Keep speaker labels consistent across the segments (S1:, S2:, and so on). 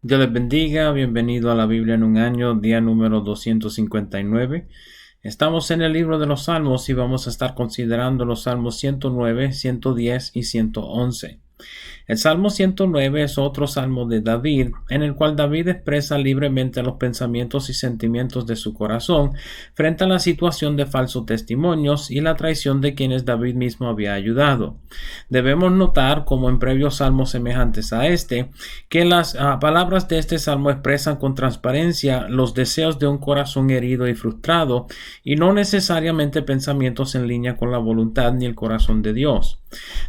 S1: Dios les bendiga, bienvenido a la Biblia en un año, día número 259. Estamos en el libro de los Salmos y vamos a estar considerando los Salmos 109, 110 y 111. El Salmo 109 es otro salmo de David, en el cual David expresa libremente los pensamientos y sentimientos de su corazón frente a la situación de falsos testimonios y la traición de quienes David mismo había ayudado. Debemos notar, como en previos salmos semejantes a este, que las palabras de este salmo expresan con transparencia los deseos de un corazón herido y frustrado, y no necesariamente pensamientos en línea con la voluntad ni el corazón de Dios.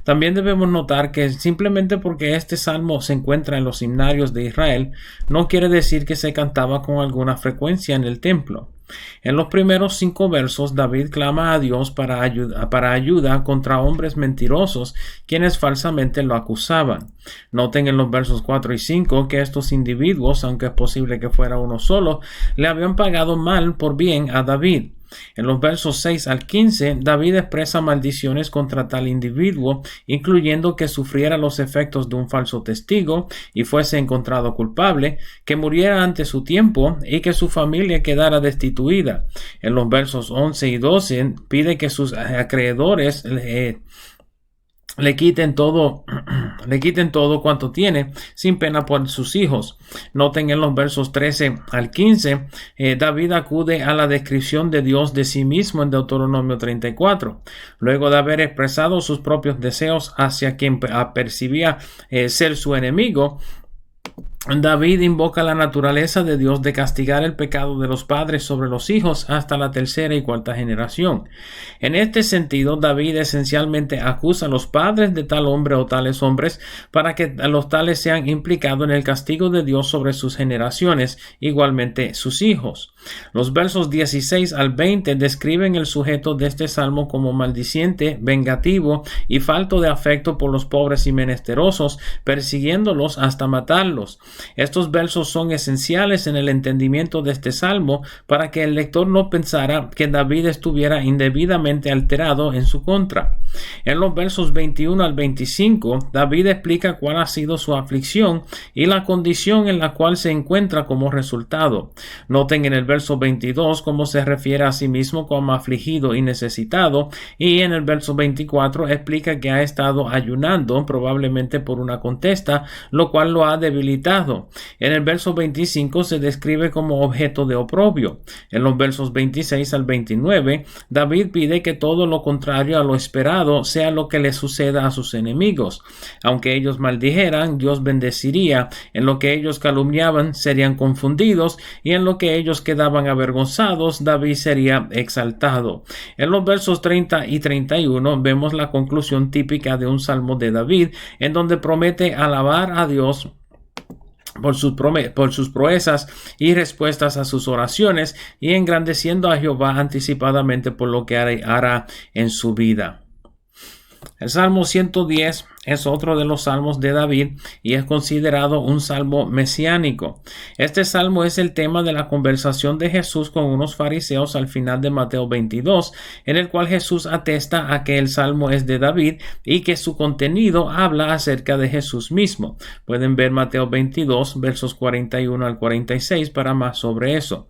S1: También debemos notar que simplemente porque este salmo se encuentra en los himnarios de Israel, no quiere decir que se cantaba con alguna frecuencia en el templo. En los primeros 5 versos, David clama a Dios para ayuda contra hombres mentirosos, quienes falsamente lo acusaban. Noten en los versos 4 y 5 que estos individuos, aunque es posible que fuera uno solo, le habían pagado mal por bien a David. En los versos 6 al 15, David expresa maldiciones contra tal individuo, incluyendo que sufriera los efectos de un falso testigo y fuese encontrado culpable, que muriera antes su tiempo y que su familia quedara destituida. En los versos 11 y 12, pide que sus acreedores le quiten todo cuanto tiene, sin pena por sus hijos. Noten en los versos 13 al 15, David acude a la descripción de Dios de sí mismo en Deuteronomio 34. Luego de haber expresado sus propios deseos hacia quien percibía ser su enemigo, David invoca la naturaleza de Dios de castigar el pecado de los padres sobre los hijos hasta la tercera y cuarta generación. En este sentido, David esencialmente acusa a los padres de tal hombre o tales hombres para que los tales sean implicados en el castigo de Dios sobre sus generaciones, igualmente sus hijos. Los versos 16 al 20 describen el sujeto de este salmo como maldiciente, vengativo y falto de afecto por los pobres y menesterosos, persiguiéndolos hasta matarlos. Estos versos son esenciales en el entendimiento de este salmo para que el lector no pensara que David estuviera indebidamente alterado en su contra. En los versos 21 al 25, David explica cuál ha sido su aflicción y la condición en la cual se encuentra como resultado. Noten en el verso 22 cómo se refiere a sí mismo como afligido y necesitado, y en el verso 24 explica que ha estado ayunando, probablemente por una contesta, lo cual lo ha debilitado. En el verso 25 se describe como objeto de oprobio. En los versos 26 al 29, David pide que todo lo contrario a lo esperado sea lo que le suceda a sus enemigos. Aunque ellos maldijeran, Dios bendeciría. En lo que ellos calumniaban, serían confundidos, y en lo que ellos quedaban avergonzados, David sería exaltado. En los versos 30 y 31 vemos la conclusión típica de un salmo de David, en donde promete alabar a Dios por sus proezas y respuestas a sus oraciones, y engrandeciendo a Jehová anticipadamente por lo que hará en su vida. El Salmo 110 es otro de los salmos de David y es considerado un salmo mesiánico. Este salmo es el tema de la conversación de Jesús con unos fariseos al final de Mateo 22, en el cual Jesús atesta a que el salmo es de David y que su contenido habla acerca de Jesús mismo. Pueden ver Mateo 22, versos 41 al 46 para más sobre eso.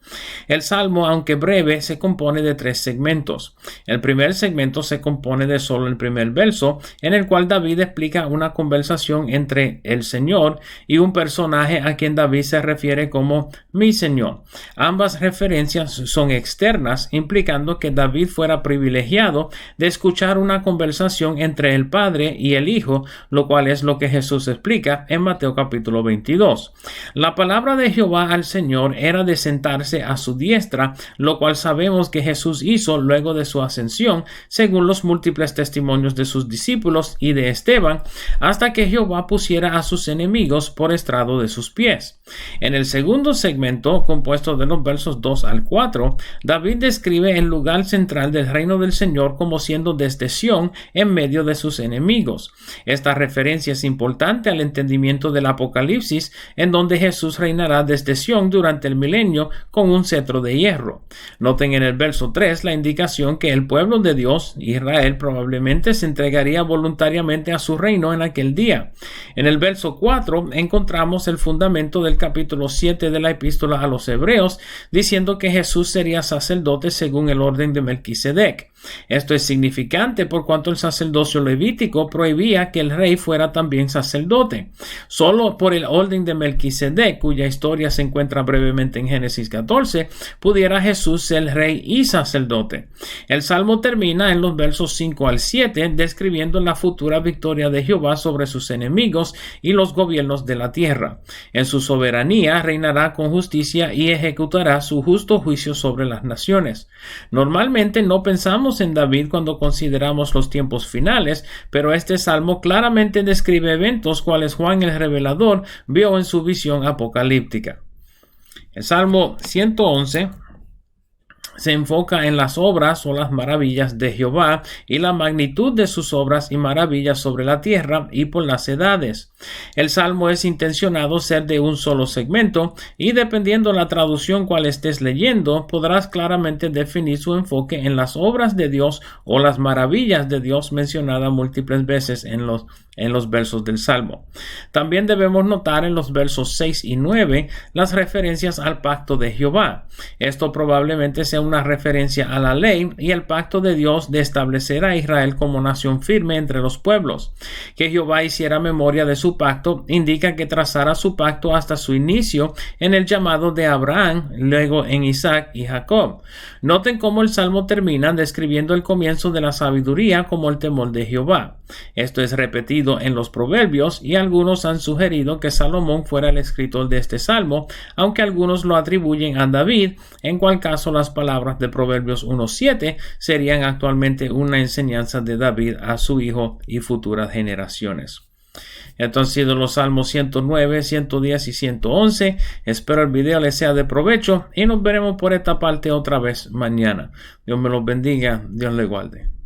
S1: El salmo, aunque breve, se compone de 3 segmentos. El primer segmento se compone de solo el primer verso, en el cual David explica una conversación entre el Señor y un personaje a quien David se refiere como mi Señor. Ambas referencias son externas, implicando que David fuera privilegiado de escuchar una conversación entre el Padre y el Hijo, lo cual es lo que Jesús explica en Mateo capítulo 22. La palabra de Jehová al Señor era de sentarse a su diestra, lo cual sabemos que Jesús hizo luego de su ascensión, según los múltiples testimonios de sus discípulos y de Esteban, hasta que Jehová pusiera a sus enemigos por estrado de sus pies. En el segundo segmento, compuesto de los versos 2 al 4, David describe el lugar central del reino del Señor como siendo desde Sión en medio de sus enemigos. Esta referencia es importante al entendimiento del Apocalipsis, en donde Jesús reinará desde Sión durante el milenio con un cetro de hierro. Noten en el verso 3 la indicación que el pueblo de Dios, Israel, probablemente se entregaría voluntariamente a su reino en aquel día. En el verso 4 encontramos el fundamento del capítulo 7 de la epístola a los Hebreos, diciendo que Jesús sería sacerdote según el orden de Melquisedec. Esto es significante por cuanto el sacerdocio levítico prohibía que el rey fuera también sacerdote. Solo por el orden de Melquisedec, cuya historia se encuentra brevemente en Génesis 14, pudiera Jesús ser rey y sacerdote. El salmo termina en los versos 5 al 7 describiendo la futura victoria de Jehová sobre sus enemigos y los gobiernos de la tierra. En su soberanía reinará con justicia y ejecutará su justo juicio sobre las naciones. Normalmente no pensamos en David cuando consideramos los tiempos finales, pero este salmo claramente describe eventos cuales Juan el Revelador vio en su visión apocalíptica. El Salmo 111 se enfoca en las obras o las maravillas de Jehová y la magnitud de sus obras y maravillas sobre la tierra y por las edades. El salmo es intencionado ser de un solo segmento y dependiendo la traducción cual estés leyendo, podrás claramente definir su enfoque en las obras de Dios o las maravillas de Dios mencionadas múltiples veces en los versos del salmo. También debemos notar en los versos 6 y 9 las referencias al pacto de Jehová. Esto probablemente sea una referencia a la ley y el pacto de Dios de establecer a Israel como nación firme entre los pueblos. Que Jehová hiciera memoria de su pacto indica que trazara su pacto hasta su inicio en el llamado de Abraham, luego en Isaac y Jacob. Noten cómo el salmo termina describiendo el comienzo de la sabiduría como el temor de Jehová. Esto es repetido en los proverbios y algunos han sugerido que Salomón fuera el escritor de este salmo, aunque algunos lo atribuyen a David, en cual caso las palabras de Proverbios 1:7 serían actualmente una enseñanza de David a su hijo y futuras generaciones. Estos han sido los Salmos 109, 110 y 111. Espero el video les sea de provecho y nos veremos por esta parte otra vez mañana. Dios me los bendiga, Dios le guarde.